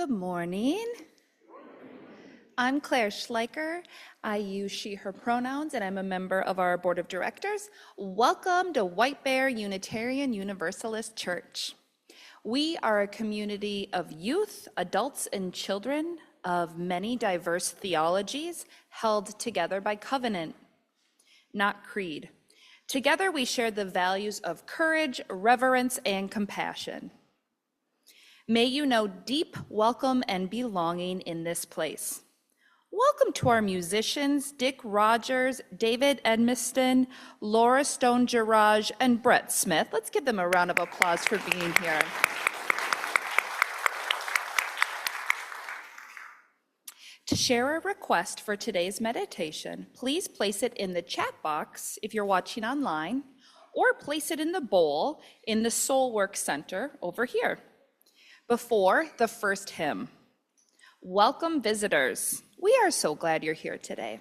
Good morning. I'm Claire Schleicher. I use she, her pronouns, and I'm a member of our board of directors. Welcome to White Bear Unitarian Universalist Church. We are a community of youth, adults, and children of many diverse theologies held together by covenant, not creed. Together we share the values of courage, reverence, and compassion. May you know deep welcome and belonging in this place. Welcome to our musicians, Dick Rogers, David Edmiston, Laura Stone-Girage, and Brett Smith. Let's give them a round of applause for being here. To share a request for today's meditation, please place it in the chat box if you're watching online, or place it in the bowl in the Soul Work Center over here, before the first hymn. Welcome, visitors. We are so glad you're here today.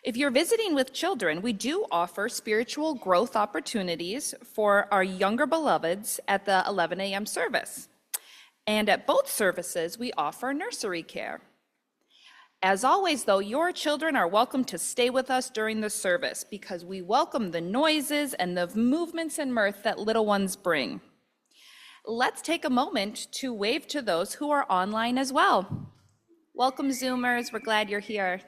If you're visiting with children, we do offer spiritual growth opportunities for our younger beloveds at the 11 a.m. service. And at both services, we offer nursery care. As always, though, your children are welcome to stay with us during the service because we welcome the noises and the movements and mirth that little ones bring. Let's take a moment to wave to those who are online as well. Welcome, Zoomers. We're glad you're here.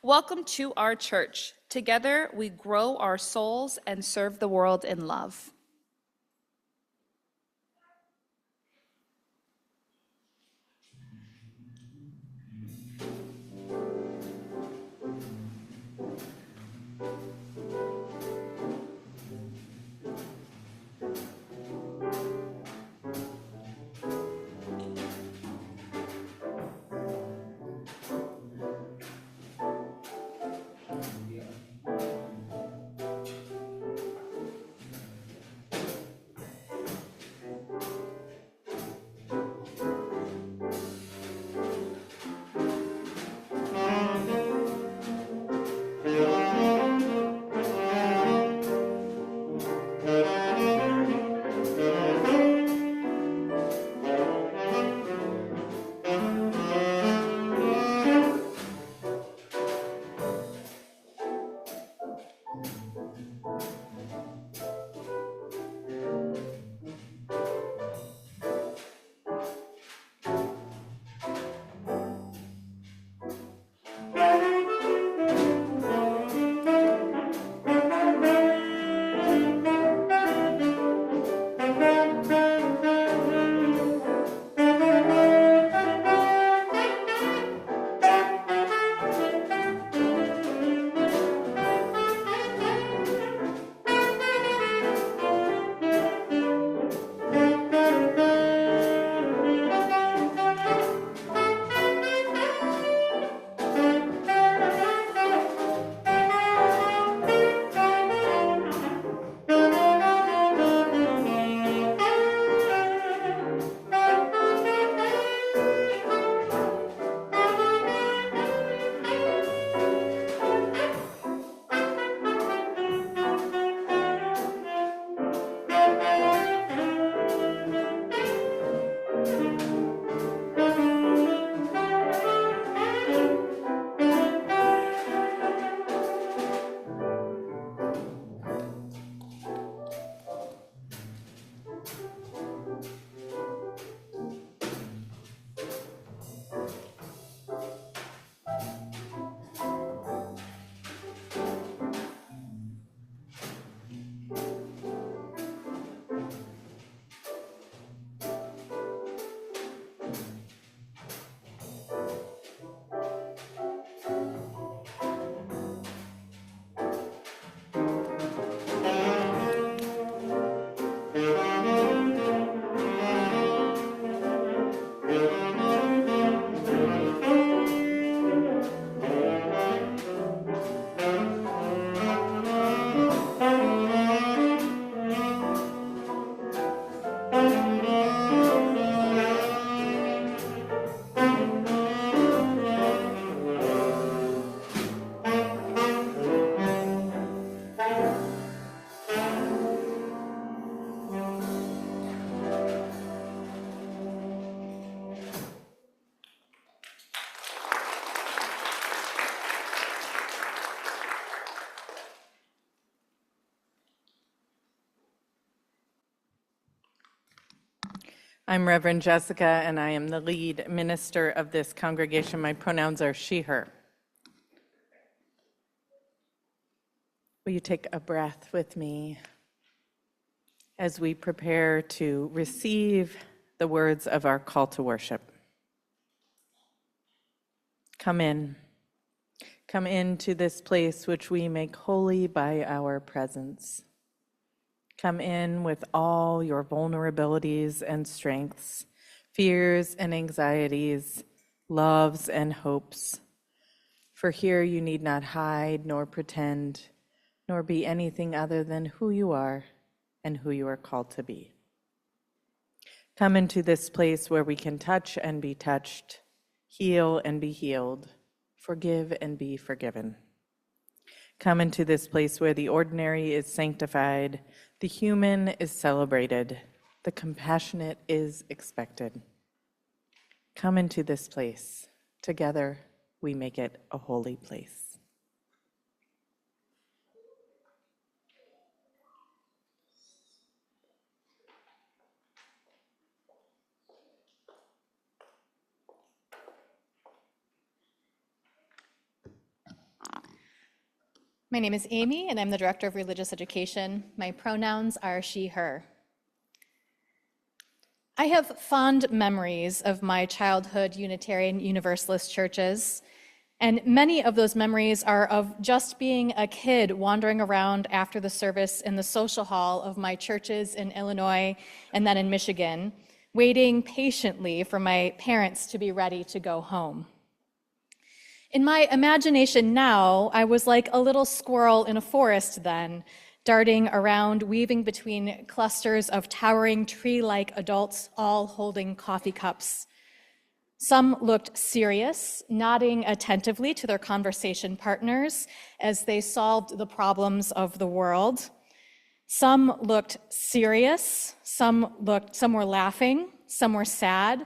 Welcome to our church. Together, we grow our souls and serve the world in love. I'm Reverend Jessica, and I am the lead minister of this congregation. My pronouns are she, her. Will you take a breath with me as we prepare to receive the words of our call to worship? Come in. Come into this place which we make holy by our presence. Come in with all your vulnerabilities and strengths, fears and anxieties, loves and hopes. For here you need not hide nor pretend, nor be anything other than who you are and who you are called to be. Come into this place where we can touch and be touched, heal and be healed, forgive and be forgiven. Come into this place where the ordinary is sanctified, the human is celebrated, the compassionate is expected. Come into this place. Together, we make it a holy place. My name is Amy, and I'm the Director of Religious Education. My pronouns are she, her. I have fond memories of my childhood Unitarian Universalist churches, and many of those memories are of just being a kid wandering around after the service in the social hall of my churches in Illinois and then in Michigan, waiting patiently for my parents to be ready to go home. In my imagination now, I was like a little squirrel in a forest then, darting around, weaving between clusters of towering tree-like adults, all holding coffee cups. Some looked serious, nodding attentively to their conversation partners as they solved the problems of the world. Some looked serious, some were laughing, some were sad,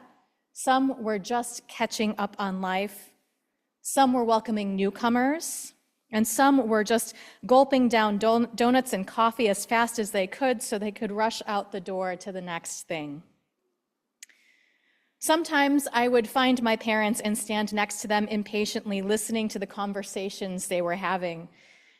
some were just catching up on life. Some were welcoming newcomers, and some were just gulping down donuts and coffee as fast as they could so they could rush out the door to the next thing. Sometimes I would find my parents and stand next to them impatiently listening to the conversations they were having.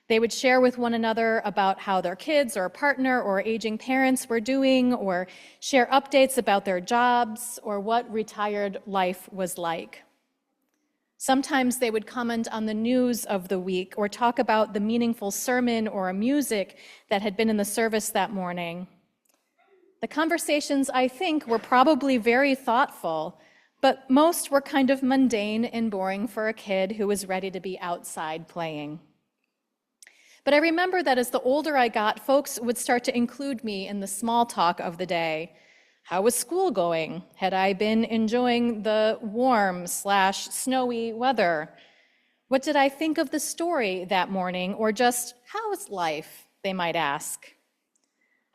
They would share with one another about how their kids or a partner or aging parents were doing, or share updates about their jobs or what retired life was like. Sometimes they would comment on the news of the week or talk about the meaningful sermon or music that had been in the service that morning. The conversations, I think, were probably very thoughtful, but most were kind of mundane and boring for a kid who was ready to be outside playing. But I remember that as the older I got, folks would start to include me in the small talk of the day. How was school going? Had I been enjoying the warm/snowy weather? What did I think of the story that morning? Or just, how is life? They might ask.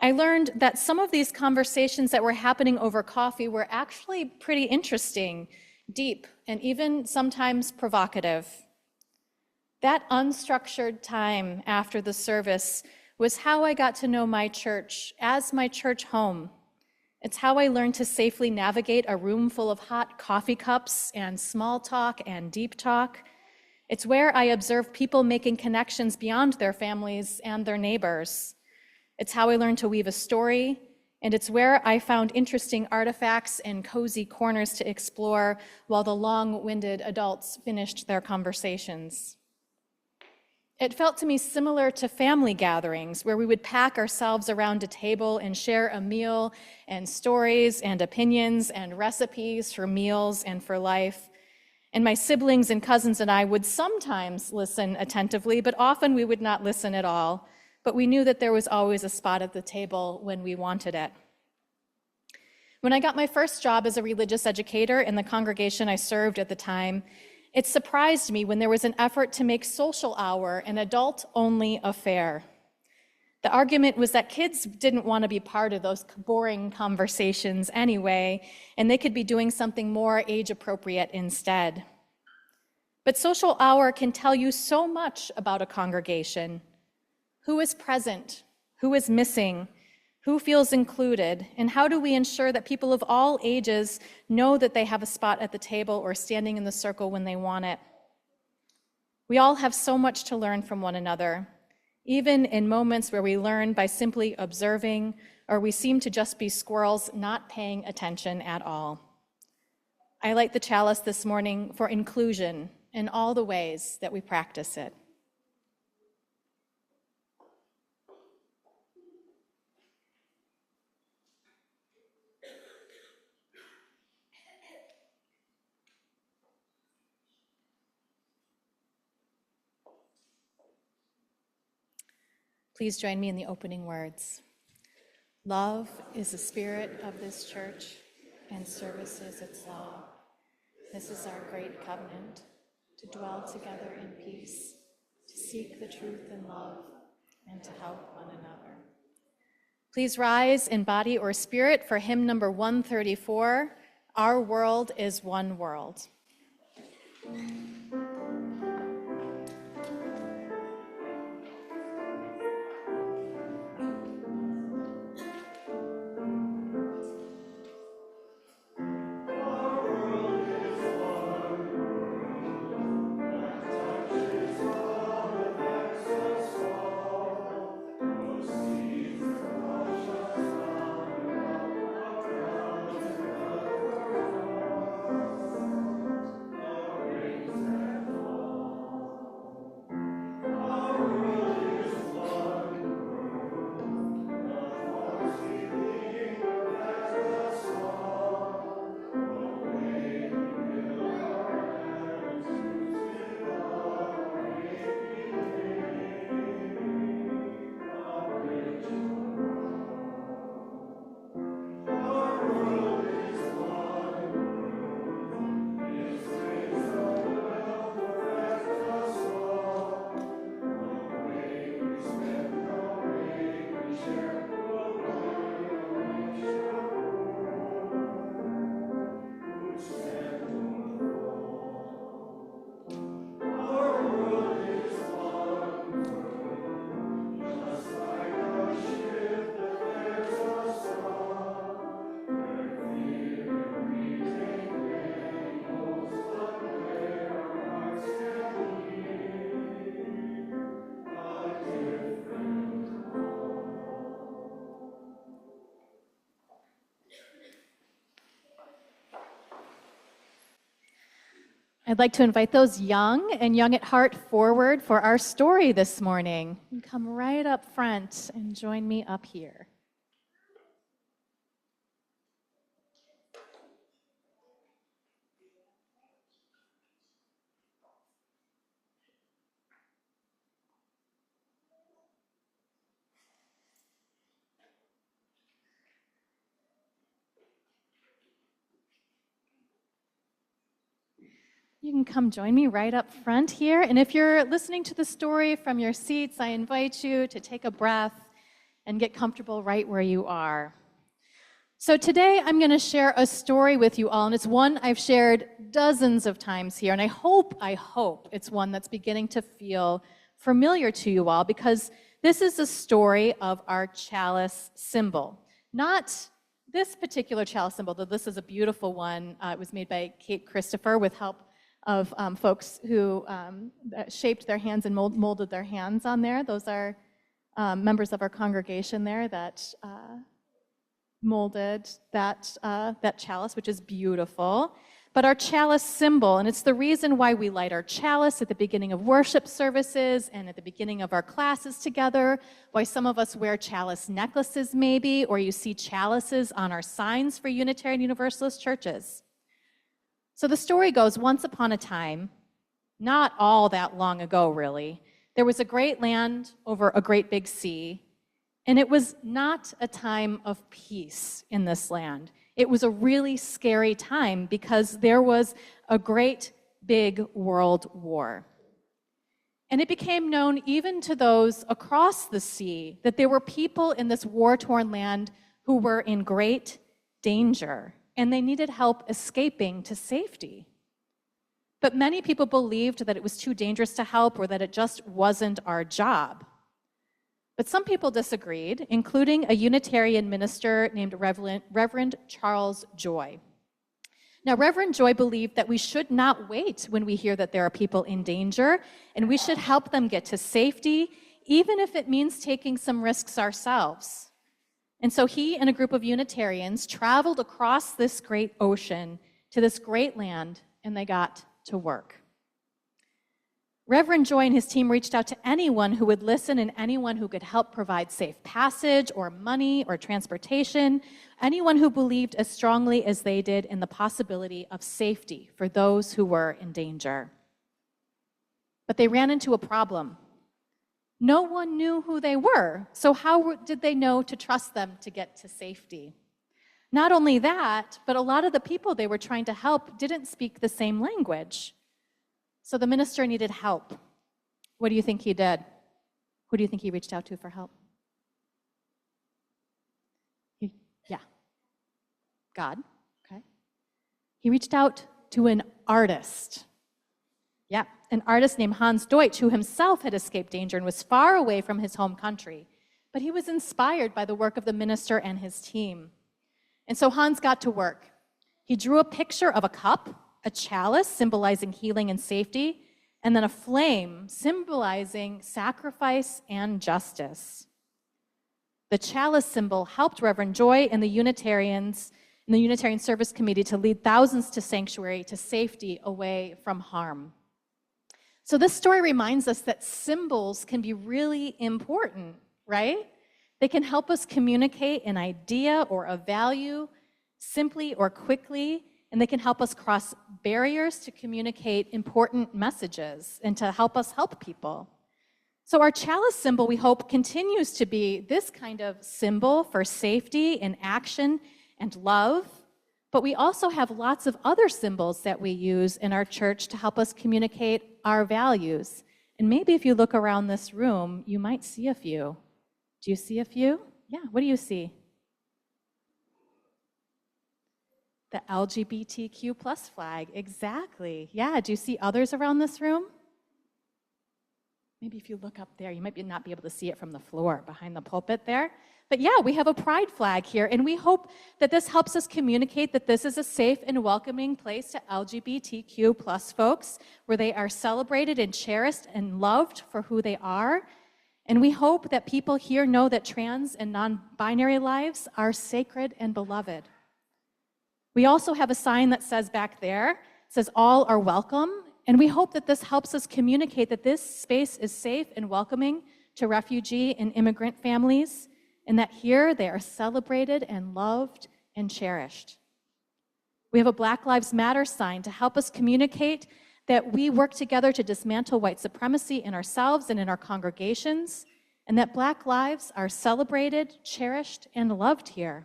I learned that some of these conversations that were happening over coffee were actually pretty interesting, deep, and even sometimes provocative. That unstructured time after the service was how I got to know my church as my church home. It's how I learned to safely navigate a room full of hot coffee cups and small talk and deep talk. It's where I observed people making connections beyond their families and their neighbors. It's how I learned to weave a story, and it's where I found interesting artifacts and cozy corners to explore while the long-winded adults finished their conversations. It felt to me similar to family gatherings where we would pack ourselves around a table and share a meal and stories and opinions and recipes for meals and for life. And my siblings and cousins and I would sometimes listen attentively, but often we would not listen at all. But we knew that there was always a spot at the table when we wanted it. When I got my first job as a religious educator in the congregation I served at the time, it surprised me when there was an effort to make social hour an adult-only affair. The argument was that kids didn't want to be part of those boring conversations anyway, and they could be doing something more age-appropriate instead. But social hour can tell you so much about a congregation. Who is present? Who is missing? Who feels included? And how do we ensure that people of all ages know that they have a spot at the table or standing in the circle when they want it? We all have so much to learn from one another, even in moments where we learn by simply observing, or we seem to just be squirrels not paying attention at all. I light the chalice this morning for inclusion in all the ways that we practice it. Please join me in the opening words. Love is the spirit of this church, and service is its law. This is our great covenant, to dwell together in peace, to seek the truth in love, and to help one another. Please rise in body or spirit for hymn number 134, Our World is One World. I'd like to invite those young and young at heart forward for our story this morning. You can come right up front and join me up here. You can come join me right up front here. And if you're listening to the story from your seats, I invite you to take a breath and get comfortable right where you are. So today I'm going to share a story with you all, and it's one I've shared dozens of times here, and I hope it's one that's beginning to feel familiar to you all, because this is a story of our chalice symbol. Not this particular chalice symbol, though this is a beautiful one. It was made by Kate Christopher with help of folks who shaped their hands and molded their hands on there. Those are members of our congregation there that molded that chalice, which is beautiful. But our chalice symbol, and it's the reason why we light our chalice at the beginning of worship services and at the beginning of our classes together, why some of us wear chalice necklaces maybe, or you see chalices on our signs for Unitarian Universalist churches. So the story goes, once upon a time, not all that long ago really, there was a great land over a great big sea, and it was not a time of peace in this land. It was a really scary time because there was a great big world war. And it became known even to those across the sea that there were people in this war-torn land who were in great danger, and they needed help escaping to safety. But many people believed that it was too dangerous to help or that it just wasn't our job. But some people disagreed, including a Unitarian minister named Reverend Charles Joy. Now, Reverend Joy believed that we should not wait when we hear that there are people in danger, and we should help them get to safety, even if it means taking some risks ourselves. And so he and a group of Unitarians traveled across this great ocean to this great land, and they got to work. Reverend Joy and his team reached out to anyone who would listen and anyone who could help provide safe passage or money or transportation, anyone who believed as strongly as they did in the possibility of safety for those who were in danger. But they ran into a problem. No one knew who they were, so how did they know to trust them to get to safety? Not only that, but a lot of the people they were trying to help didn't speak the same language. So the minister needed help. What do you think he did? Who do you think he reached out to for help? God, okay. He reached out to an artist. Yeah, an artist named Hans Deutsch, who himself had escaped danger and was far away from his home country. But he was inspired by the work of the minister and his team. And so Hans got to work. He drew a picture of a cup, a chalice symbolizing healing and safety, and then a flame symbolizing sacrifice and justice. The chalice symbol helped Reverend Joy and the Unitarian Service Committee to lead thousands to sanctuary, to safety, away from harm. So this story reminds us that symbols can be really important, right? They can help us communicate an idea or a value simply or quickly, and they can help us cross barriers to communicate important messages and to help us help people. So our chalice symbol, we hope, continues to be this kind of symbol for safety and action and love, but we also have lots of other symbols that we use in our church to help us communicate our values. And maybe if you look around this room, you might see a few. Do you see a few? Yeah, what do you see? The LGBTQ plus flag, exactly. Yeah, do you see others around this room? Maybe if you look up there, you might not be able to see it from the floor behind the pulpit there. But yeah, we have a pride flag here, and we hope that this helps us communicate that this is a safe and welcoming place to LGBTQ plus folks, where they are celebrated and cherished and loved for who they are. And we hope that people here know that trans and non-binary lives are sacred and beloved. We also have a sign that says back there, says all are welcome, and we hope that this helps us communicate that this space is safe and welcoming to refugee and immigrant families, and that here they are celebrated and loved and cherished. We have a Black Lives Matter sign to help us communicate that we work together to dismantle white supremacy in ourselves and in our congregations, and that Black lives are celebrated, cherished, and loved here.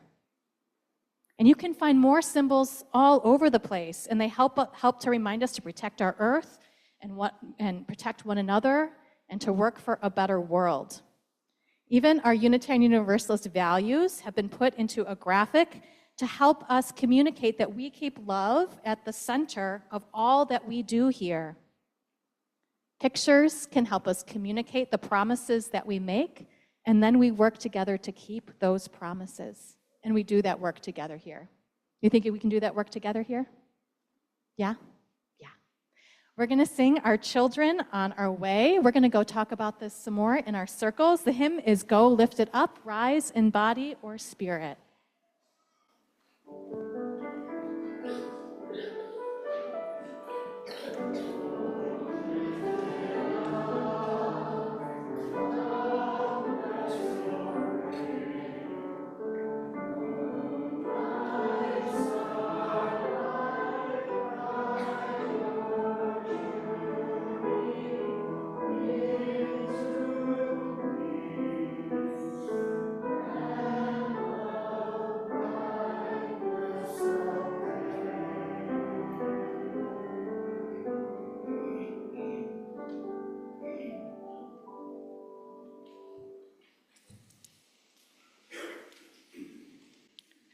And you can find more symbols all over the place, and they help to remind us to protect our earth and protect one another and to work for a better world. Even our Unitarian Universalist values have been put into a graphic to help us communicate that we keep love at the center of all that we do here. Pictures can help us communicate the promises that we make, and then we work together to keep those promises. And we do that work together here. You think we can do that work together here? Yeah? Yeah. We're going to sing Our Children on Our Way. We're going to go talk about this some more in our circles. The hymn is Go Lift It Up, Rise in Body or Spirit.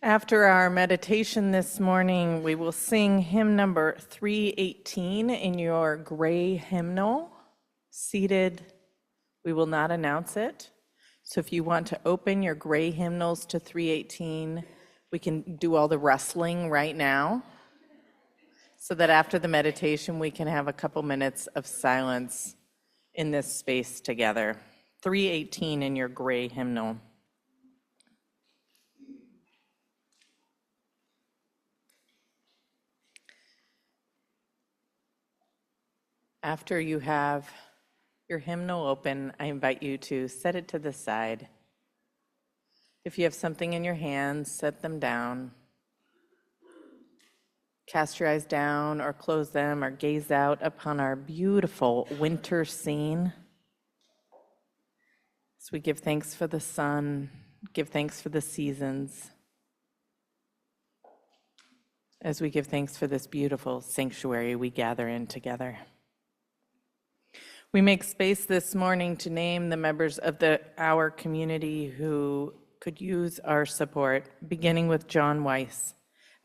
After our meditation this morning, we will sing hymn number 318 in your gray hymnal. Seated, we will not announce it. So if you want to open your gray hymnals to 318, we can do all the rustling right now so that after the meditation, we can have a couple minutes of silence in this space together. 318 in your gray hymnal. After you have your hymnal open, I invite you to set it to the side. If you have something in your hands, set them down. Cast your eyes down or close them or gaze out upon our beautiful winter scene. As we give thanks for the sun, give thanks for the seasons. As we give thanks for this beautiful sanctuary we gather in together. We make space this morning to name the members of our community who could use our support, beginning with John Weiss,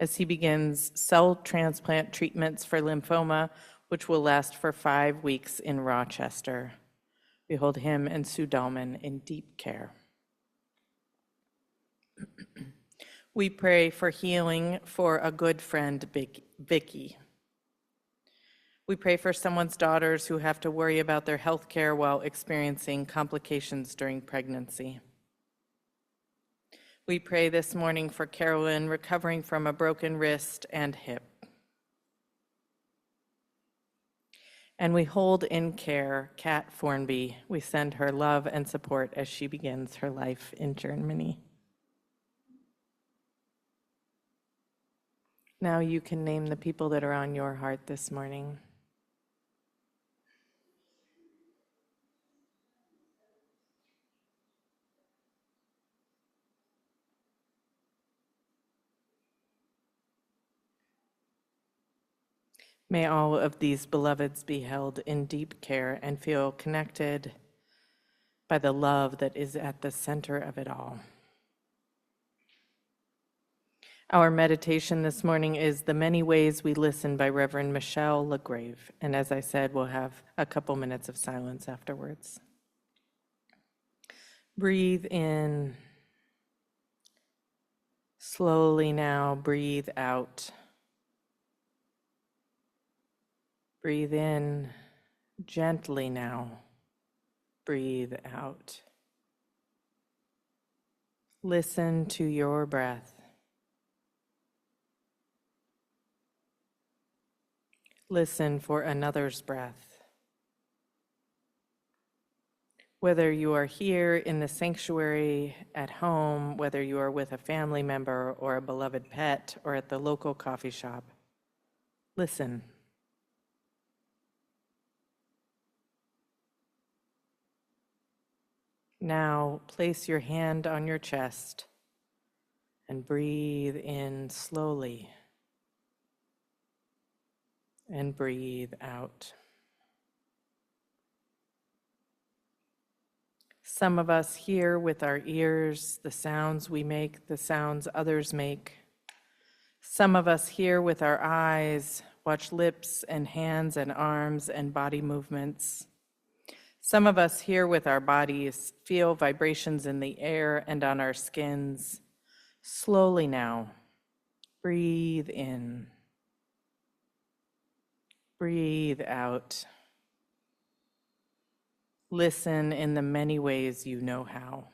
as he begins cell transplant treatments for lymphoma, which will last for 5 weeks in Rochester. We hold him and Sue Dahlman in deep care. We pray for healing for a good friend, Vicky. We pray for someone's daughters who have to worry about their health care while experiencing complications during pregnancy. We pray this morning for Carolyn recovering from a broken wrist and hip. And we hold in care Kat Formby. We send her love and support as she begins her life in Germany. Now you can name the people that are on your heart this morning. May all of these beloveds be held in deep care and feel connected by the love that is at the center of it all. Our meditation this morning is The Many Ways We Listen by Reverend Michelle LaGrave. And as I said, we'll have a couple minutes of silence afterwards. Breathe in. Slowly now, breathe out. Breathe in gently now. Breathe out. Listen to your breath. Listen for another's breath. Whether you are here in the sanctuary, at home, whether you are with a family member or a beloved pet, or at the local coffee shop, listen. Now, place your hand on your chest and breathe in slowly and breathe out. Some of us hear with our ears the sounds we make, the sounds others make. Some of us hear with our eyes, watch lips and hands and arms and body movements. Some of us hear with our bodies, feel vibrations in the air and on our skins. Slowly now, breathe in. Breathe out. Listen in the many ways you know how.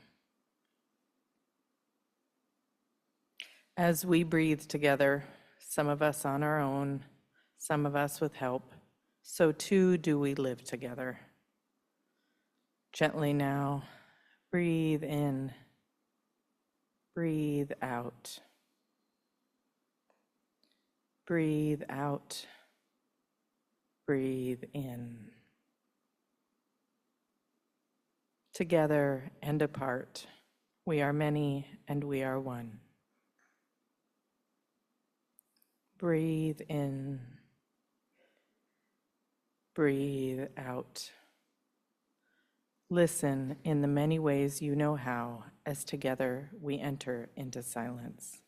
As we breathe together, some of us on our own, some of us with help, so too do we live together. Gently now, breathe in, breathe out. Breathe out, breathe in. Together and apart, we are many and we are one. Breathe in, breathe out. Listen in the many ways you know how, as together we enter into silence.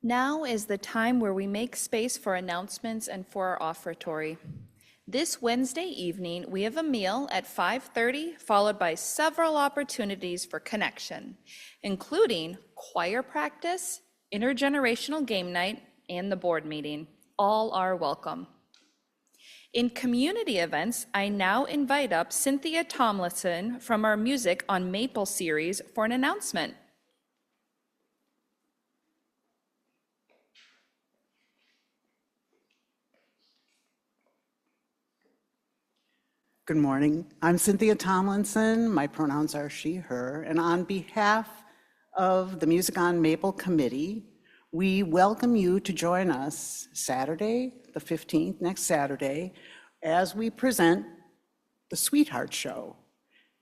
Now is the time where we make space for announcements and for our offertory. This Wednesday evening, we have a meal at 5:30, followed by several opportunities for connection, including choir practice, intergenerational game night, and the board meeting. All are welcome. In community events, I now invite up Cynthia Tomlinson from our Music on Maple series for an announcement. Good morning. I'm Cynthia Tomlinson. My pronouns are she, her, and on behalf of the Music on Maple Committee, we welcome you to join us Saturday, the 15th, next Saturday, as we present the Sweetheart Show.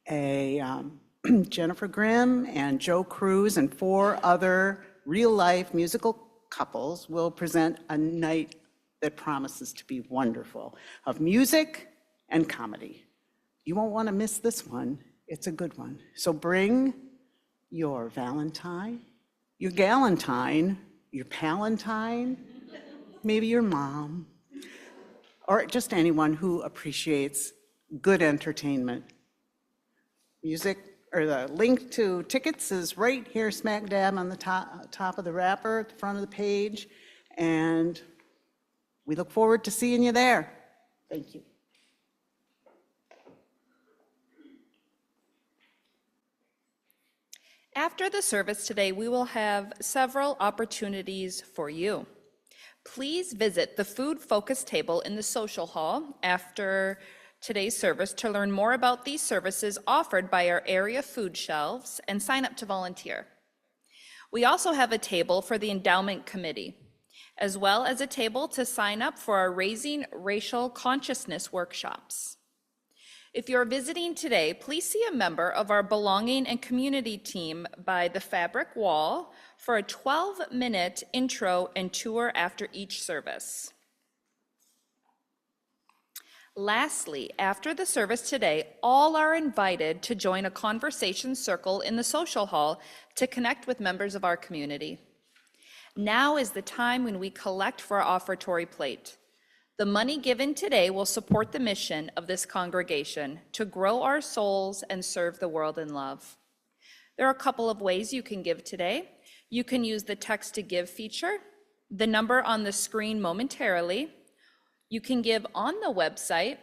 Jennifer Grimm and Joe Cruz and 4 other real-life musical couples will present a night that promises to be wonderful of music and comedy. You won't want to miss this one. It's a good one. So bring your Valentine, your Galentine, your Palantine, maybe your mom, or just anyone who appreciates good entertainment. Music, or the link to tickets is right here smack dab on the top of the wrapper at the front of the page, and we look forward to seeing you there. Thank you. After the service today, we will have several opportunities for you. Please visit the food focus table in the social hall after today's service to learn more about these services offered by our area food shelves and sign up to volunteer. We also have a table for the endowment committee, as well as a table to sign up for our Raising Racial Consciousness workshops. If you're visiting today, please see a member of our Belonging and Community team by the fabric wall for a 12-minute intro and tour after each service. Lastly, after the service today, all are invited to join a conversation circle in the social hall to connect with members of our community. Now is the time when we collect for our offertory plate. The money given today will support the mission of this congregation to grow our souls and serve the world in love. There are a couple of ways you can give today. You can use the text to give feature, the number on the screen momentarily. You can give on the website,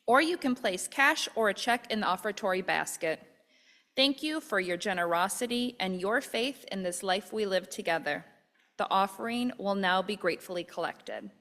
or you can place cash or a check in the offertory basket. Thank you for your generosity and your faith in this life we live together. The offering will now be gratefully collected.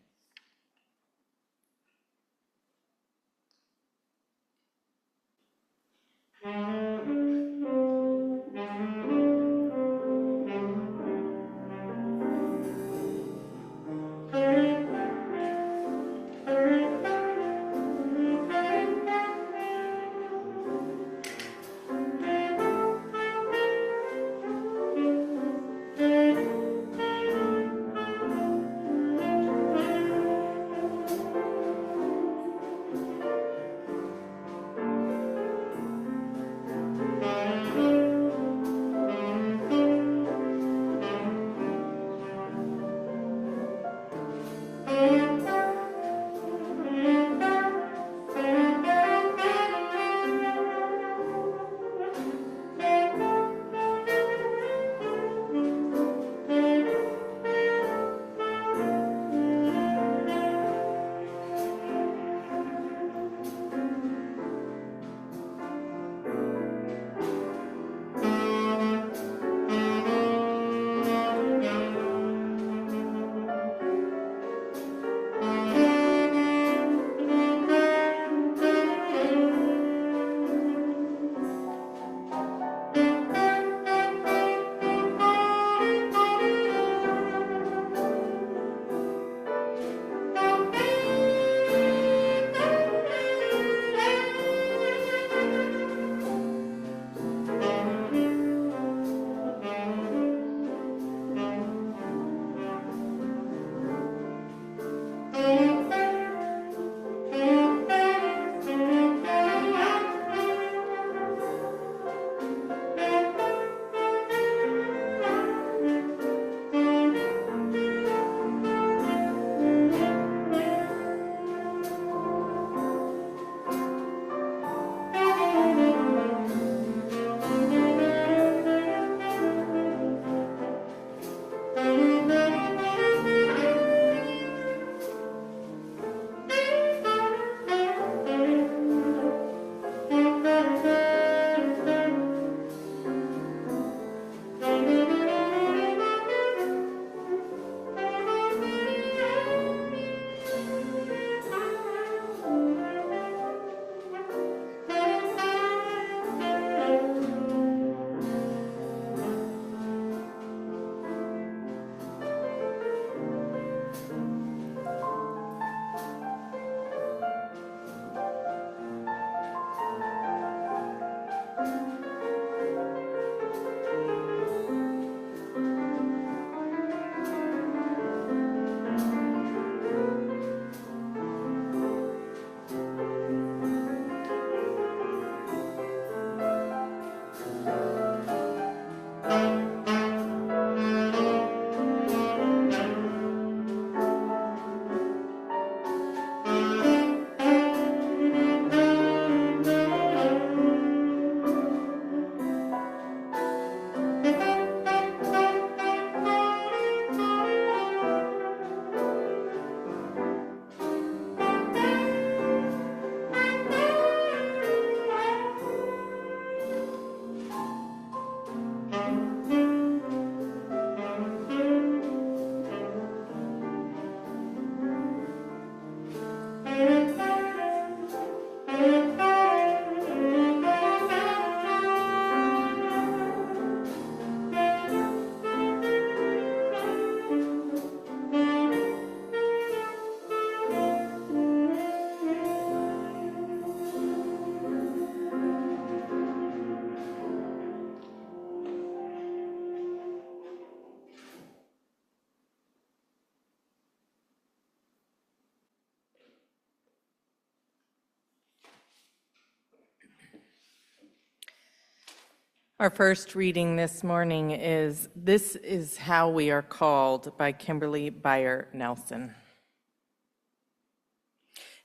Our first reading this morning is This Is How We Are Called by Kimberly Byer Nelson.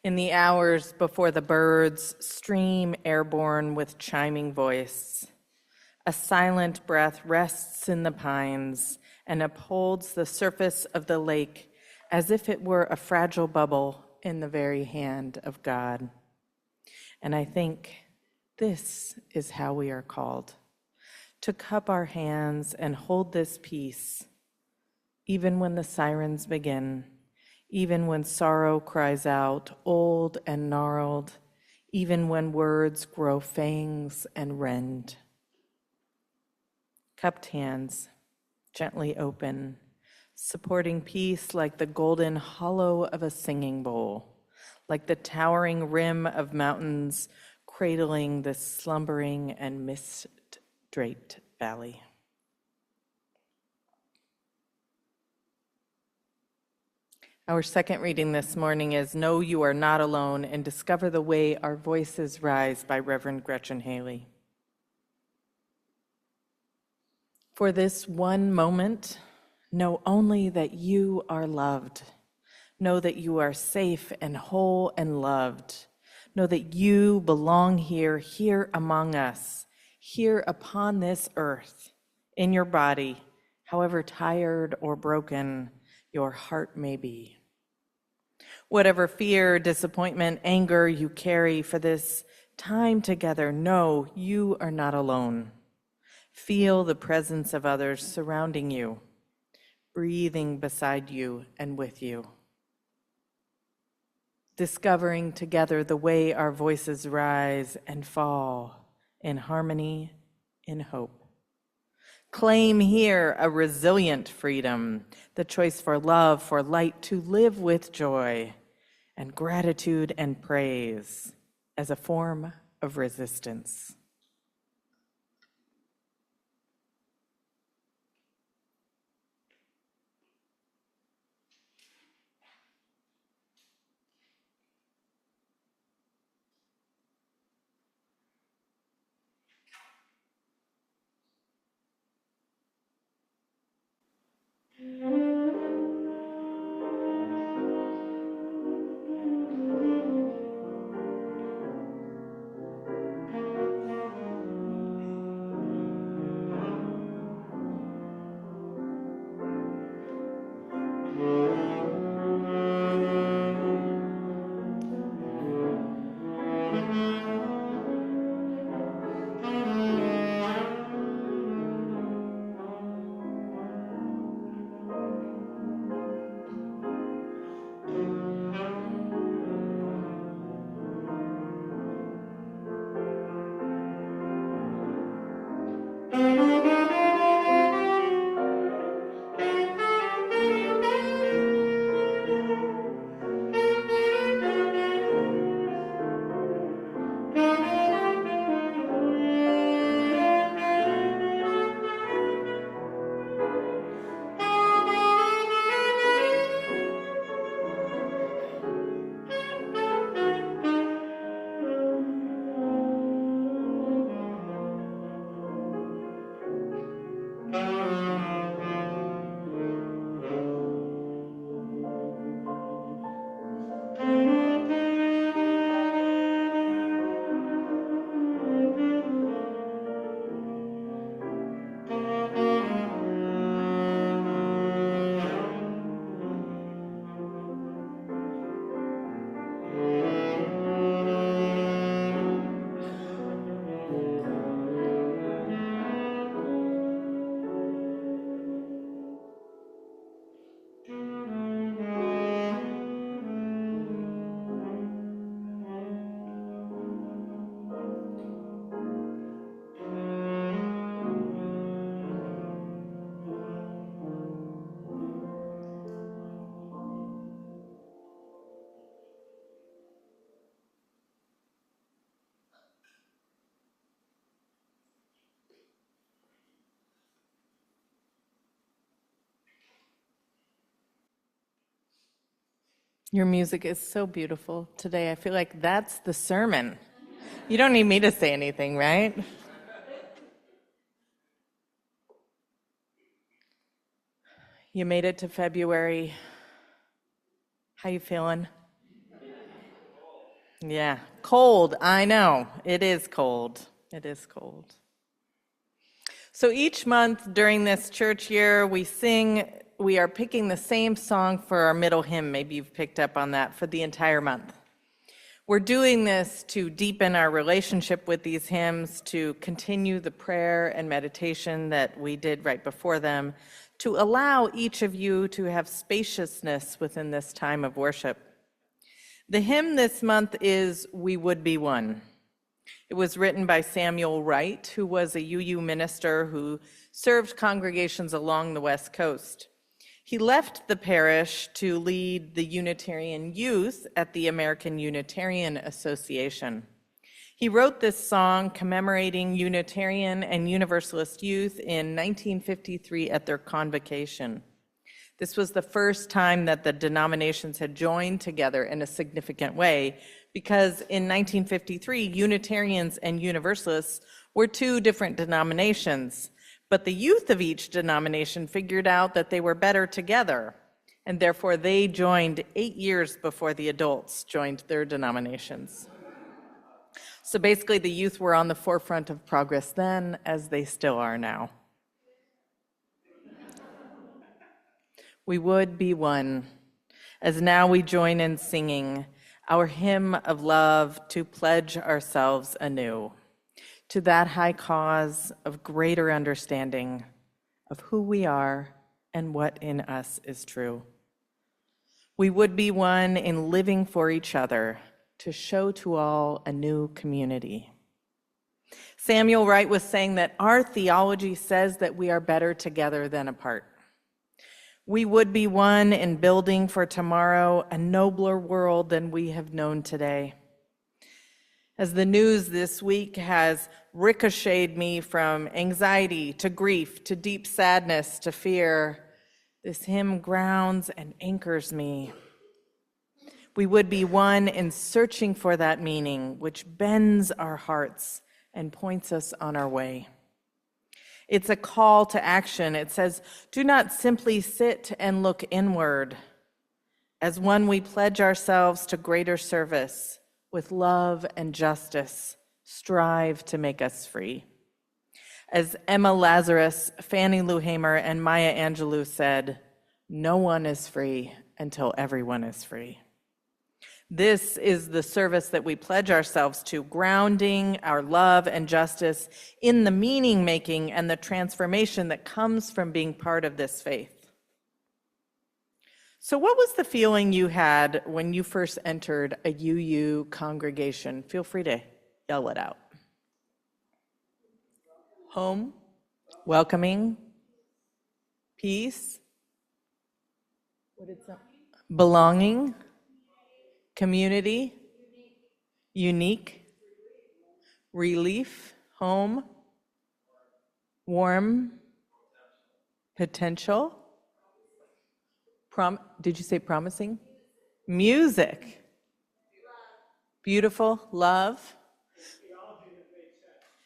In the hours before the birds stream airborne with chiming voice, a silent breath rests in the pines and upholds the surface of the lake as if it were a fragile bubble in the very hand of God. And I think this is how we are called, to cup our hands and hold this peace, even when the sirens begin, even when sorrow cries out, old and gnarled, even when words grow fangs and rend. Cupped hands, gently open, supporting peace like the golden hollow of a singing bowl, like the towering rim of mountains cradling this slumbering and mist-draped valley. Our second reading this morning is Know You Are Not Alone and Discover the Way Our Voices Rise by Reverend Gretchen Haley. For this one moment, know only that you are loved. Know that you are safe and whole and loved. Know that you belong here, here among us, here upon this earth, in your body, however tired or broken your heart may be. Whatever fear, disappointment, anger you carry for this time together, know you are not alone. Feel the presence of others surrounding you, breathing beside you and with you. Discovering together the way our voices rise and fall in harmony, in hope. Claim here a resilient freedom, the choice for love, for light, to live with joy and gratitude and praise as a form of resistance. Your music is so beautiful today. I feel like that's the sermon. You don't need me to say anything, right? You made it to February. How you feeling? Yeah, cold, I know. It is cold. It is cold. So each month during this church year, we are picking the same song for our middle hymn. Maybe you've picked up on that for the entire month. We're doing this to deepen our relationship with these hymns, to continue the prayer and meditation that we did right before them, to allow each of you to have spaciousness within this time of worship. The hymn this month is "We Would Be One." It was written by Samuel Wright, who was a UU minister who served congregations along the West Coast. He left the parish to lead the Unitarian youth at the American Unitarian Association. He wrote this song commemorating Unitarian and Universalist youth in 1953 at their convocation. This was the first time that the denominations had joined together in a significant way, because in 1953, Unitarians and Universalists were two different denominations, but the youth of each denomination figured out that they were better together, and therefore they joined 8 years before the adults joined their denominations. So basically, the youth were on the forefront of progress then, as they still are now. We would be one, as now we join in singing our hymn of love to pledge ourselves anew to that high cause of greater understanding of who we are and what in us is true. We would be one in living for each other to show to all a new community. Samuel Wright was saying that our theology says that we are better together than apart. We would be one in building for tomorrow a nobler world than we have known today. As the news this week has ricocheted me from anxiety to grief to deep sadness to fear, this hymn grounds and anchors me. We would be one in searching for that meaning which bends our hearts and points us on our way. It's a call to action. It says, do not simply sit and look inward. As one, we pledge ourselves to greater service. With love and justice, strive to make us free. As Emma Lazarus, Fannie Lou Hamer, and Maya Angelou said, no one is free until everyone is free. This is the service that we pledge ourselves to, grounding our love and justice in the meaning making and the transformation that comes from being part of this faith. So what was the feeling you had when you first entered a UU congregation? Feel free to yell it out. Home, welcoming, peace, belonging, community, unique, relief, home, warm, potential. Did you say promising? Music. Beautiful, love.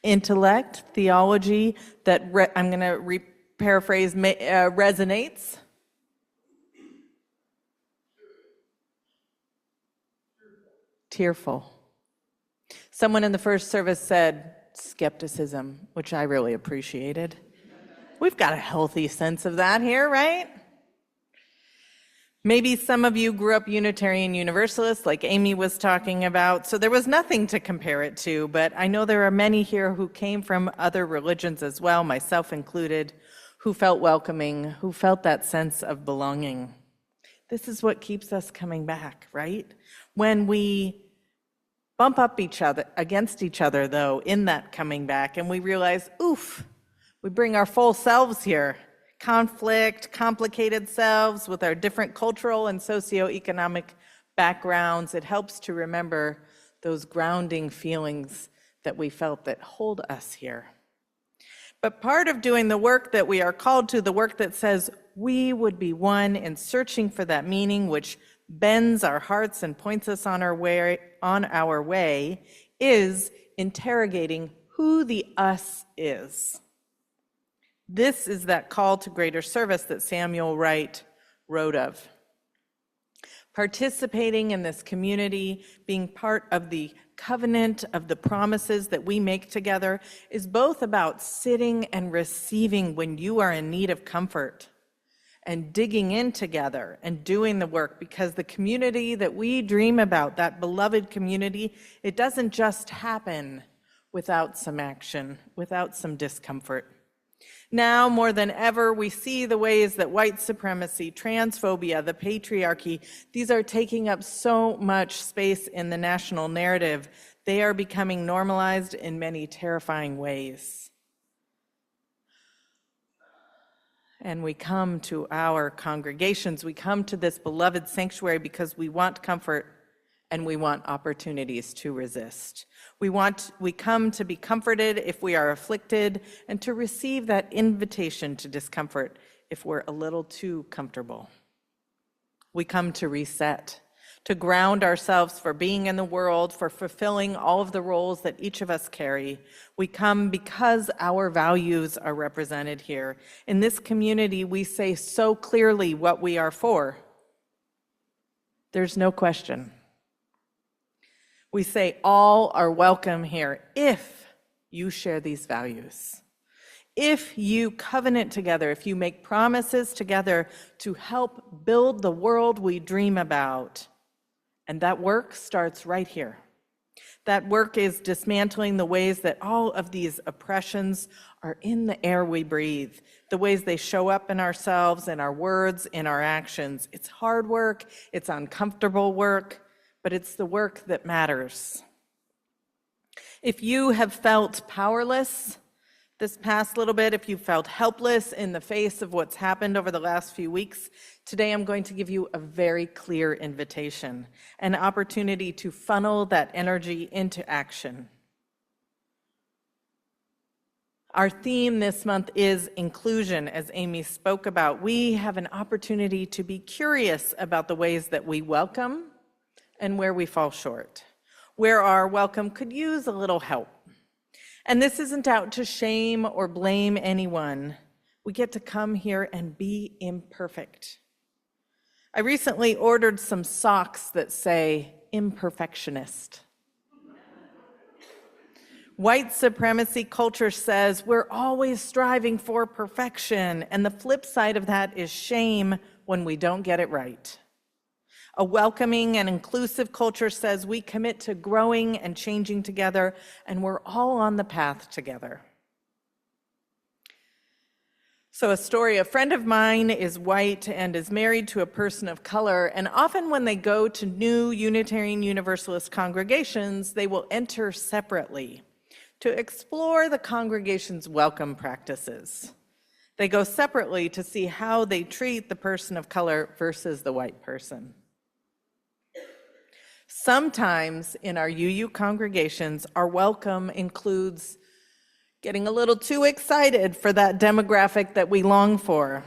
Intellect, theology that I'm going to paraphrase, resonates. Tearful. Someone in the first service said skepticism, which I really appreciated. We've got a healthy sense of that here, right? Maybe some of you grew up Unitarian Universalist, like Amy was talking about, so there was nothing to compare it to, but I know there are many here who came from other religions as well, myself included, who felt welcoming, who felt that sense of belonging. This is what keeps us coming back, right? When we bump up against each other, though, in that coming back, and we realize, oof, we bring our full selves here. Conflict, complicated selves with our different cultural and socioeconomic backgrounds. It helps to remember those grounding feelings that we felt that hold us here. But part of doing the work that we are called to, the work that says we would be one in searching for that meaning which bends our hearts and points us on our way, is interrogating who the us is. This is that call to greater service that Samuel Wright wrote of. Participating in this community, being part of the covenant of the promises that we make together, is both about sitting and receiving when you are in need of comfort, and digging in together and doing the work, because the community that we dream about, that beloved community, it doesn't just happen without some action, without some discomfort. Now, more than ever, we see the ways that white supremacy, transphobia, the patriarchy, these are taking up so much space in the national narrative. They are becoming normalized in many terrifying ways. And we come to our congregations, we come to this beloved sanctuary because we want comfort and we want opportunities to resist. We come to be comforted if we are afflicted, and to receive that invitation to discomfort if we're a little too comfortable. We come to reset, to ground ourselves for being in the world, for fulfilling all of the roles that each of us carry. We come because our values are represented here. In this community, we say so clearly what we are for. There's no question. We say all are welcome here if you share these values. If you covenant together, if you make promises together to help build the world we dream about. And that work starts right here. That work is dismantling the ways that all of these oppressions are in the air we breathe, the ways they show up in ourselves, in our words, in our actions. It's hard work, it's uncomfortable work, but it's the work that matters. If you have felt powerless this past little bit, if you felt helpless in the face of what's happened over the last few weeks, today I'm going to give you a very clear invitation, an opportunity to funnel that energy into action. Our theme this month is inclusion, as Amy spoke about. We have an opportunity to be curious about the ways that we welcome and where we fall short, where our welcome could use a little help. And this isn't out to shame or blame anyone. We get to come here and be imperfect. I recently ordered some socks that say imperfectionist. White supremacy culture says we're always striving for perfection, and the flip side of that is shame when we don't get it right. A welcoming and inclusive culture says we commit to growing and changing together, and we're all on the path together. So a story, a friend of mine is white and is married to a person of color, and often when they go to new Unitarian Universalist congregations, they will enter separately to explore the congregation's welcome practices. They go separately to see how they treat the person of color versus the white person. Sometimes in our UU congregations, our welcome includes getting a little too excited for that demographic that we long for.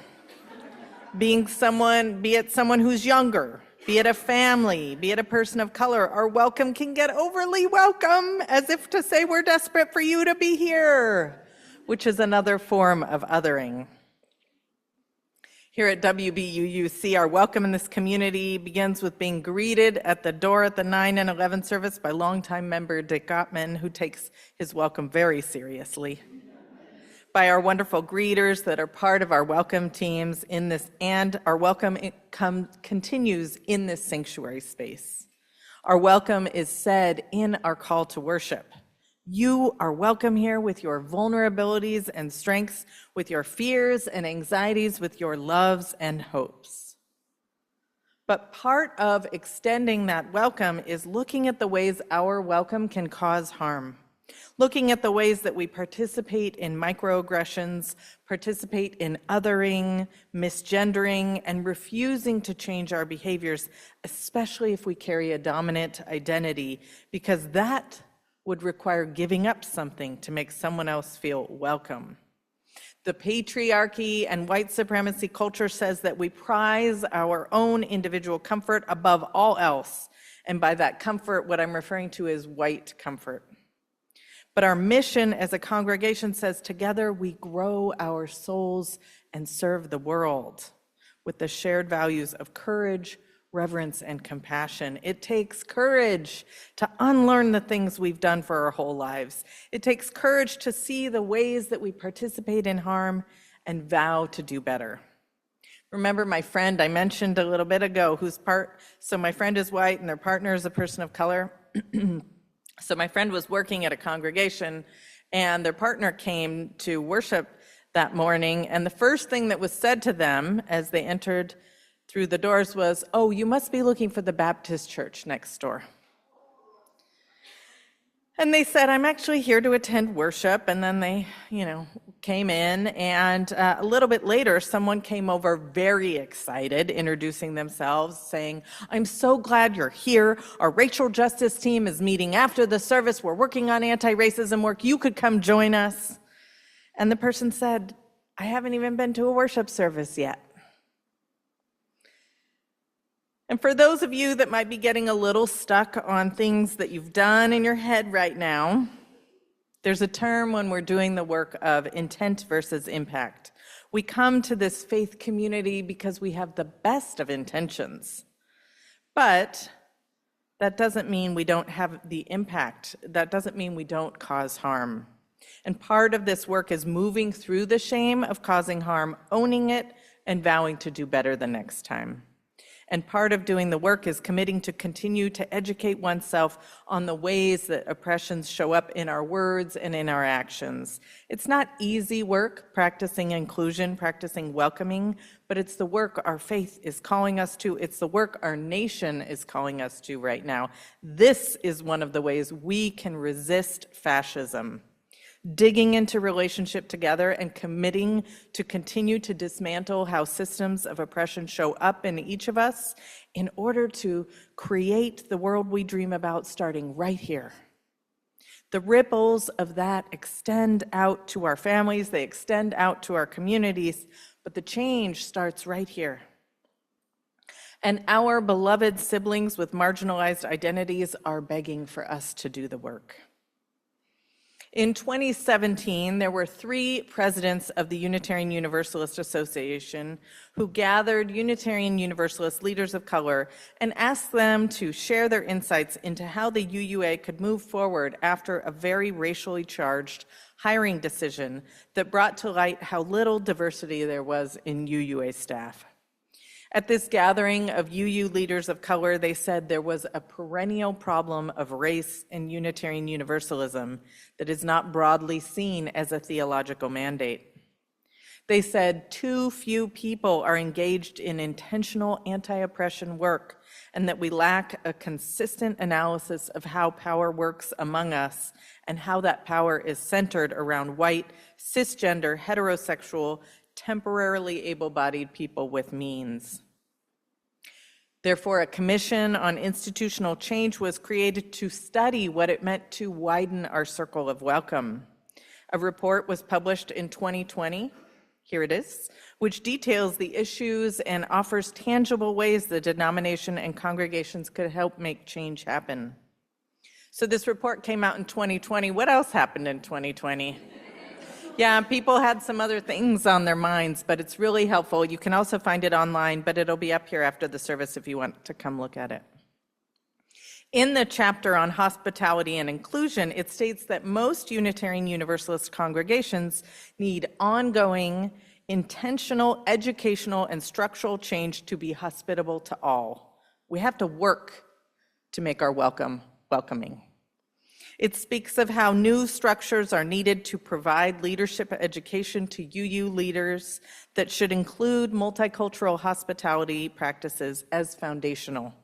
Being someone, be it someone who's younger, be it a family, be it a person of color, our welcome can get overly welcome, as if to say we're desperate for you to be here, which is another form of othering. Here at WBUUC, our welcome in this community begins with being greeted at the door at the 9 and 11 service by longtime member Dick Gottman, who takes his welcome very seriously. By our wonderful greeters that are part of our welcome teams in this, and our welcome continues in this sanctuary space. Our welcome is said in our call to worship. You are welcome here with your vulnerabilities and strengths, with your fears and anxieties, with your loves and hopes. But part of extending that welcome is looking at the ways our welcome can cause harm, looking at the ways that we participate in microaggressions, participate in othering, misgendering, and refusing to change our behaviors, especially if we carry a dominant identity, because that would require giving up something to make someone else feel welcome. The patriarchy and white supremacy culture says that we prize our own individual comfort above all else. And by that comfort, what I'm referring to is white comfort. But our mission as a congregation says, together we grow our souls and serve the world with the shared values of courage, reverence, and compassion. It takes courage to unlearn the things we've done for our whole lives. It takes courage to see the ways that we participate in harm and vow to do better. Remember my friend I mentioned a little bit ago, so my friend is white and their partner is a person of color. So my friend was working at a congregation and their partner came to worship that morning, and the first thing that was said to them as they entered through the doors was, "Oh, you must be looking for the Baptist church next door." And they said, "I'm actually here to attend worship." And then they, came in, and a little bit later, someone came over very excited, introducing themselves, saying, "I'm so glad you're here. Our racial justice team is meeting after the service. We're working on anti-racism work. You could come join us." And the person said, "I haven't even been to a worship service yet." And for those of you that might be getting a little stuck on things that you've done in your head right now, there's a term when we're doing the work of intent versus impact. We come to this faith community because we have the best of intentions, but that doesn't mean we don't have the impact. That doesn't mean we don't cause harm. And part of this work is moving through the shame of causing harm, owning it, and vowing to do better the next time. And part of doing the work is committing to continue to educate oneself on the ways that oppressions show up in our words and in our actions. It's not easy work, practicing inclusion, practicing welcoming, but it's the work our faith is calling us to. It's the work our nation is calling us to right now. This is one of the ways we can resist fascism. Digging into relationship together and committing to continue to dismantle how systems of oppression show up in each of us in order to create the world we dream about starting right here. The ripples of that extend out to our families, they extend out to our communities, but the change starts right here. And our beloved siblings with marginalized identities are begging for us to do the work. In 2017, there were 3 presidents of the Unitarian Universalist Association who gathered Unitarian Universalist leaders of color and asked them to share their insights into how the UUA could move forward after a very racially charged hiring decision that brought to light how little diversity there was in UUA staff. At this gathering of UU leaders of color, they said there was a perennial problem of race in Unitarian Universalism that is not broadly seen as a theological mandate. They said too few people are engaged in intentional anti-oppression work, and that we lack a consistent analysis of how power works among us and how that power is centered around white, cisgender, heterosexual, temporarily able-bodied people with means. Therefore, a commission on institutional change was created to study what it meant to widen our circle of welcome. A report was published in 2020, here it is, which details the issues and offers tangible ways the denomination and congregations could help make change happen. So this report came out in 2020. What else happened in 2020? Yeah, people had some other things on their minds, but it's really helpful. You can also find it online, but it'll be up here after the service if you want to come look at it. In the chapter on hospitality and inclusion, it states that most Unitarian Universalist congregations need ongoing, intentional, educational, and structural change to be hospitable to all. We have to work to make our welcoming. It speaks of how new structures are needed to provide leadership education to UU leaders that should include multicultural hospitality practices as foundational.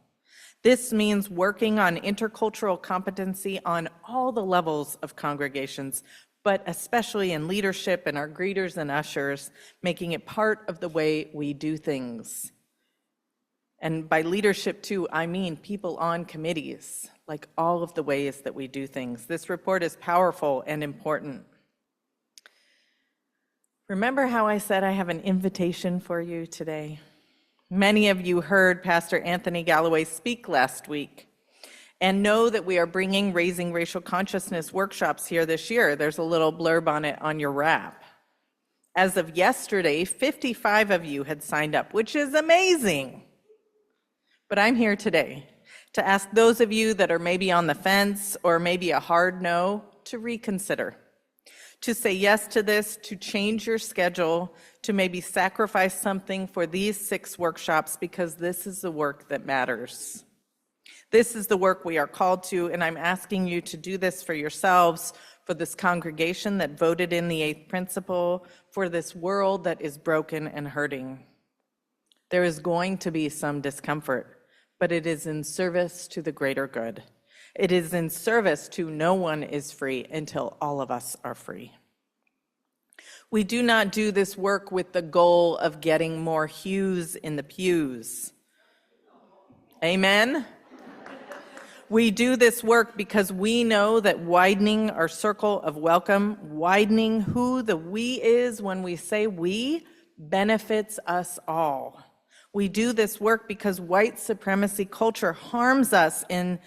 This means working on intercultural competency on all the levels of congregations, but especially in leadership and our greeters and ushers, making it part of the way we do things. And by leadership too, I mean people on committees, like all of the ways that we do things. This report is powerful and important. Remember how I said I have an invitation for you today? Many of you heard Pastor Anthony Galloway speak last week, And know that we are bringing Raising Racial Consciousness workshops here this year. There's a little blurb on it on your wrap. As of yesterday, 55 of you had signed up, which is amazing. But I'm here today to ask those of you that are maybe on the fence or maybe a hard no to reconsider, to say yes to this, to change your schedule, to maybe sacrifice something for these 6 workshops, because this is the work that matters. This is the work we are called to, and I'm asking you to do this for yourselves, for this congregation that voted in the 8th principle, for this world that is broken and hurting. There is going to be some discomfort, but it is in service to the greater good. It is in service to no one is free until all of us are free. We do not do this work with the goal of getting more hues in the pews. Amen? We do this work because we know that widening our circle of welcome, widening who the we is when we say we, benefits us all. We do this work because white supremacy culture harms us in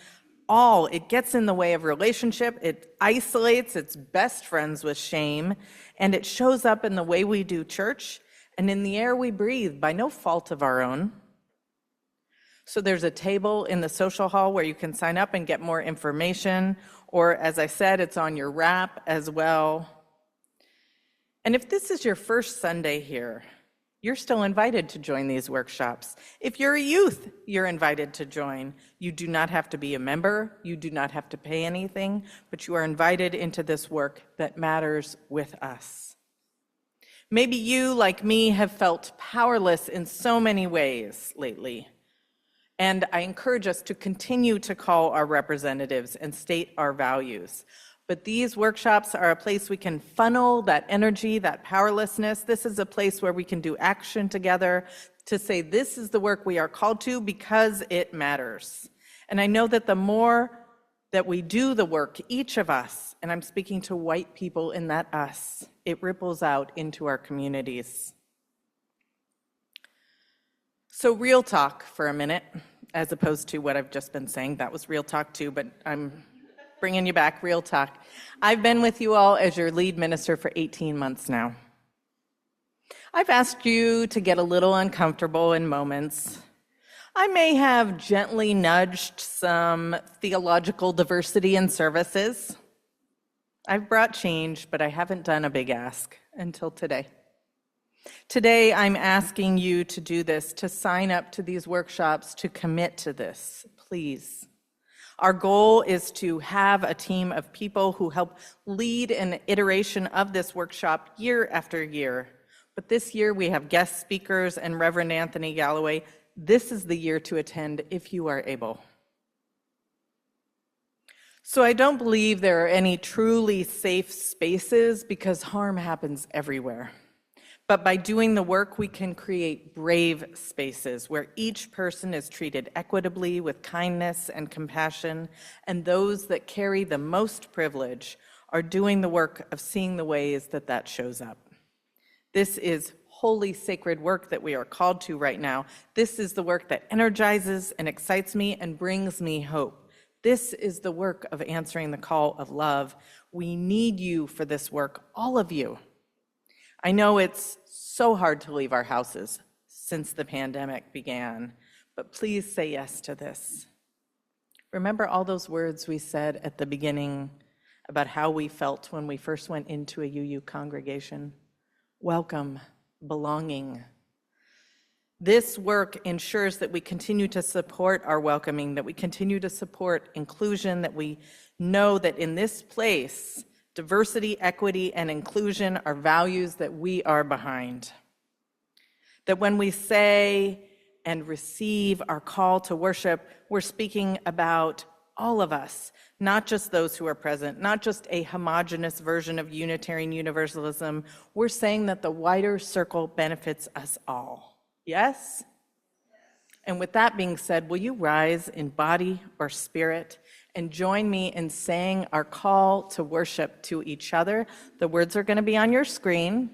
all. It gets in the way of relationship, it isolates its best friends with shame, and it shows up in the way we do church and in the air we breathe by no fault of our own. So there's a table in the social hall where you can sign up and get more information, or as I said, it's on your wrap as well. And if this is your first Sunday here, you're still invited to join these workshops. If you're a youth, you're invited to join. You do not have to be a member, you do not have to pay anything, but you are invited into this work that matters with us. Maybe you, like me, have felt powerless in so many ways lately. And I encourage us to continue to call our representatives and state our values. But these workshops are a place we can funnel that energy, that powerlessness. This is a place where we can do action together to say this is the work we are called to because it matters. And I know that the more that we do the work, each of us, and I'm speaking to white people in that us, it ripples out into our communities. So real talk for a minute, as opposed to what I've just been saying. That was real talk too, but I'm bringing you back, real talk. I've been with you all as your lead minister for 18 months now. I've asked you to get a little uncomfortable in moments. I may have gently nudged some theological diversity in services. I've brought change, but I haven't done a big ask until today. Today, I'm asking you to do this, to sign up to these workshops, to commit to this, please. Our goal is to have a team of people who help lead an iteration of this workshop year after year. But this year, we have guest speakers and Reverend Anthony Galloway. This is the year to attend if you are able. So I don't believe there are any truly safe spaces because harm happens everywhere. But by doing the work, we can create brave spaces where each person is treated equitably with kindness and compassion, and those that carry the most privilege are doing the work of seeing the ways that that shows up. This is holy, sacred work that we are called to right now. This is the work that energizes and excites me and brings me hope. This is the work of answering the call of love. We need you for this work, all of you. I know it's so hard to leave our houses since the pandemic began, but please say yes to this. Remember all those words we said at the beginning about how we felt when we first went into a UU congregation? Welcome, belonging. This work ensures that we continue to support our welcoming, that we continue to support inclusion, that we know that in this place, diversity, equity, and inclusion are values that we are behind. That when we say and receive our call to worship, we're speaking about all of us, not just those who are present, not just a homogenous version of Unitarian Universalism. We're saying that the wider circle benefits us all. Yes? And with that being said, will you rise in body or spirit and join me in saying our call to worship to each other? The words are going to be on your screen,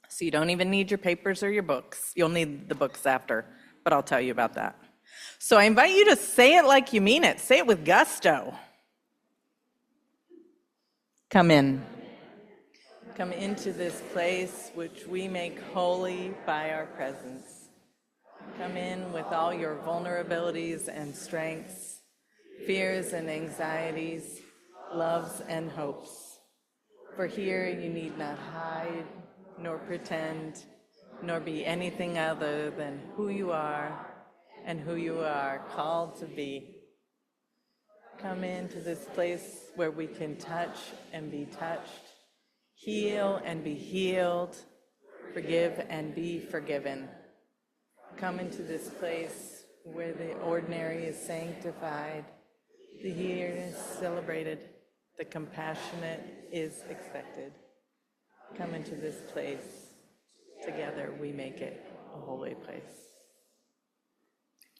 so you don't even need your papers or your books. You'll need the books after, but I'll tell you about that. So I invite you to say it like you mean it. Say it with gusto. Come in. Come into this place which we make holy by our presence. Come in with all your vulnerabilities and strengths, fears and anxieties, loves and hopes. For here you need not hide, nor pretend, nor be anything other than who you are and who you are called to be. Come into this place where we can touch and be touched, heal and be healed, forgive and be forgiven. Come into this place where the ordinary is sanctified, the here is celebrated, the compassionate is expected. Come into this place. Together we make it a holy place.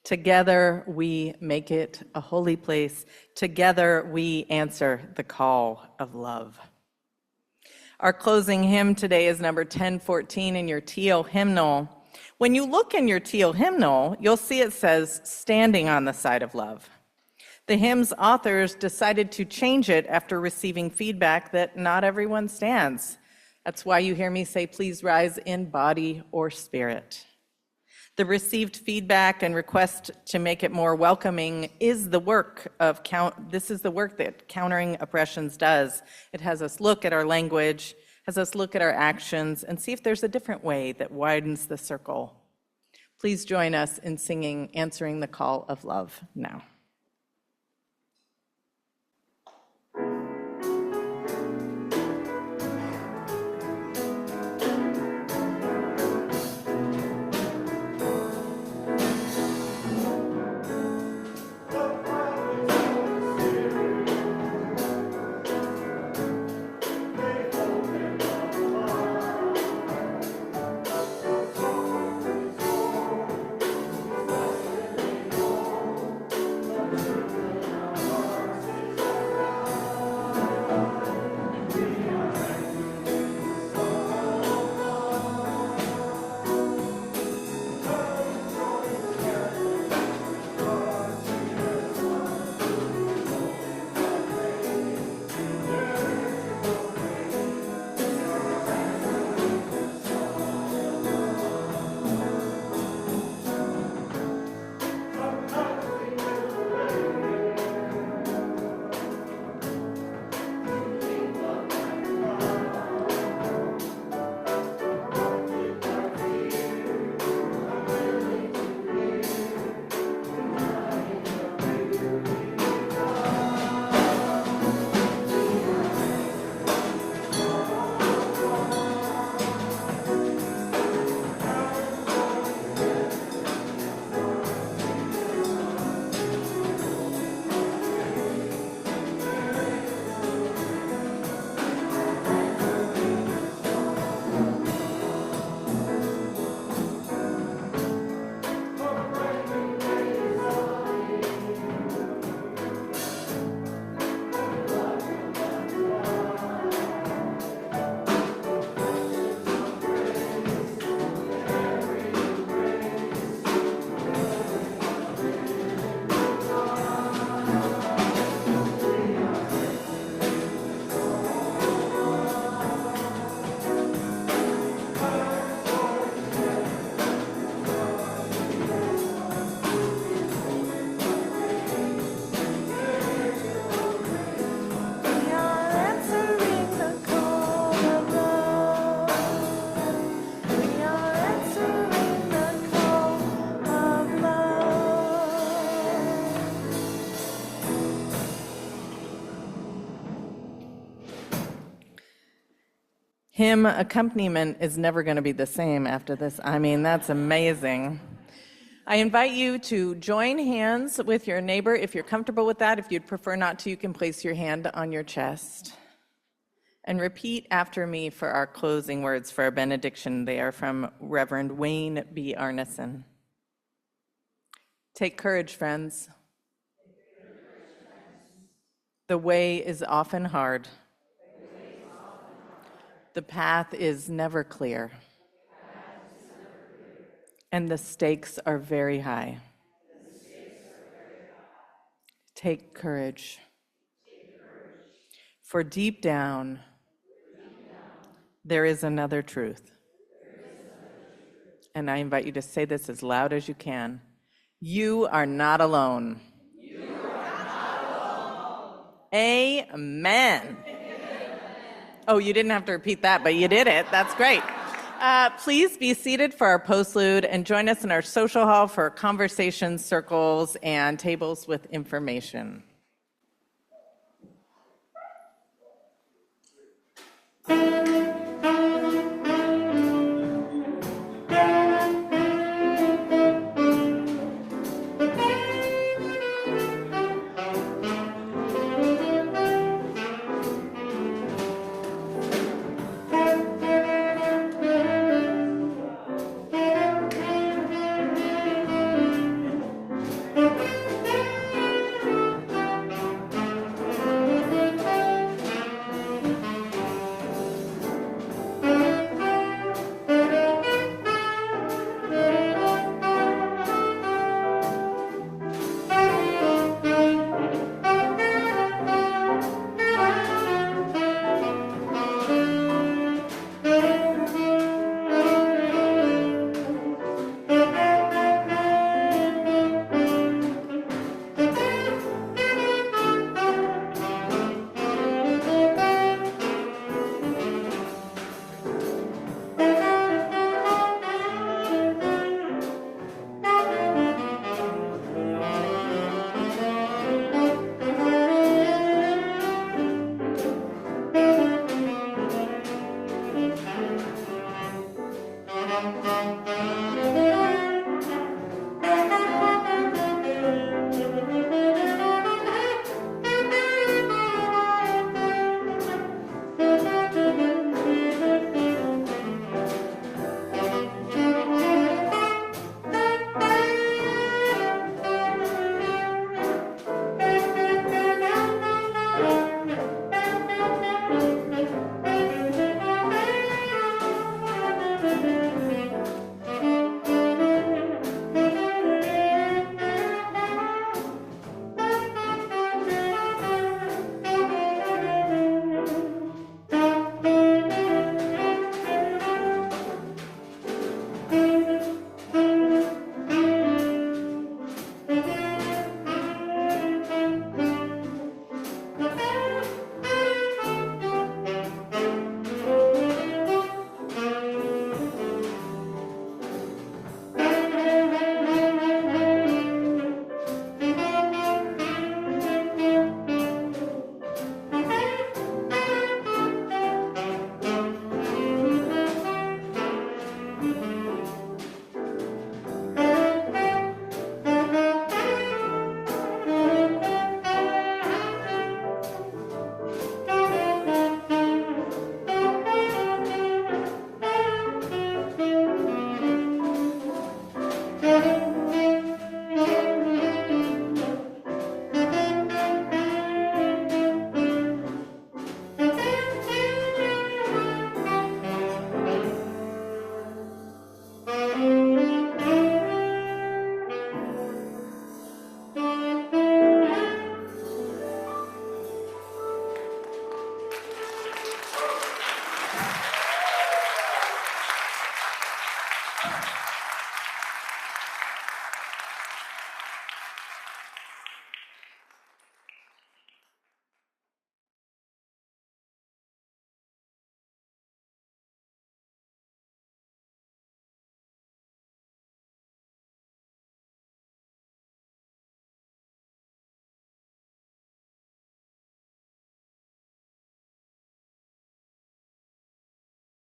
Together we make it a holy place. Together we answer the call of love. Our closing hymn today is number 1014 in your teal hymnal. When you look in your teal hymnal, you'll see it says, "Standing on the side of love." The hymn's authors decided to change it after receiving feedback that not everyone stands. That's why you hear me say, please rise in body or spirit. The received feedback and request to make it more welcoming is the work of this is the work that Countering Oppressions does. It has us look at our language, has us look at our actions, and see if there's a different way that widens the circle. Please join us in singing Answering the Call of Love now. Hymn accompaniment is never going to be the same after this. I mean, that's amazing. I invite you to join hands with your neighbor if you're comfortable with that. If you'd prefer not to, you can place your hand on your chest. And repeat after me for our closing words for our benediction. They are from Reverend Wayne B. Arneson. Take courage, friends. The way is often hard. The path is never clear. And the stakes are very high. Take courage. For deep down, there is another truth. And I invite you to say this as loud as you can. You are not alone. You are not alone. Amen. Oh, you didn't have to repeat that, but you did it. That's great. Please be seated for our postlude and join us in our social hall for conversations, circles, and tables with information.